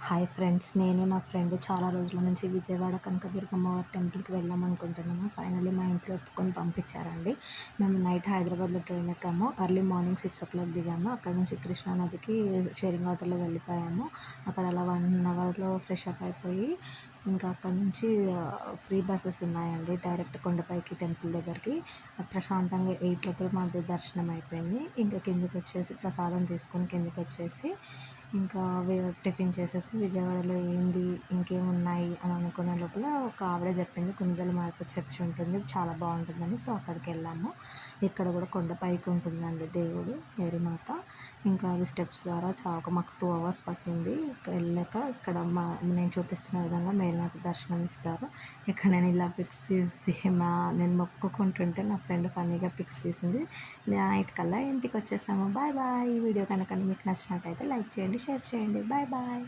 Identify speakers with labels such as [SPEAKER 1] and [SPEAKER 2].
[SPEAKER 1] Hi friends, నేను నా friend చాలా రోజుల నుంచి విజయవాడ కనకదుర్గమ్మ వారి టెంపుల్కి వెళ్దాం అనుకుంటున్నాము. ఫైనల్లీ మా ఇంట్లో ఒప్పుకొని పంపించారండి. మేము నైట్ హైదరాబాద్లో ట్రైన్ ఎక్కాము. ఎర్లీ మార్నింగ్ 6 o'clock దిగాము. అక్కడ నుంచి కృష్ణానదికి షేరింగ్ ఆటోలో వెళ్ళిపోయాము. అక్కడ అలా 1 hourలో ఫ్రెష్ అప్ అయిపోయి ఇంకా అక్కడ నుంచి ఫ్రీ బస్సెస్ ఉన్నాయండి డైరెక్ట్ కొండపైకి టెంపుల్ దగ్గరికి. ప్రశాంతంగా 8 లోపల మాది దర్శనం అయిపోయింది. ఇంకా కిందికి వచ్చేసి ప్రసాదం తీసుకొని కిందికి వచ్చేసి ఇంకా టిఫిన్ చేసేసి విజయవాడలో ఏంది ఇంకేమున్నాయి అని అనుకునే లోపల ఒక ఆవిడ చెప్పింది కుందల మాత చర్చ్ ఉంటుంది, చాలా బాగుంటుందని. సో అక్కడికి వెళ్ళాము. ఇక్కడ కూడా కొండపైకి ఉంటుందండి దేవుడు మేరీమాత. ఇంకా అది స్టెప్స్ ద్వారా మాకు 2 hours పట్టింది. వెళ్ళాక ఇక్కడ నేను చూపిస్తున్న విధంగా మేరీమాత దర్శనం ఇస్తారు. ఇక్కడ నేను ఇలా పిక్స్ తీసి నేను మొక్కుకుంటుంటే నా ఫ్రెండ్ ఫన్నీగా పిక్స్ తీసింది. నైట్ కల్లా ఇంటికి వచ్చేసాము. Bye bye. ఈ వీడియో కనుక మీకు నచ్చినట్టయితే లైక్ చేయండి, షేర్ చేయండి. Bye bye.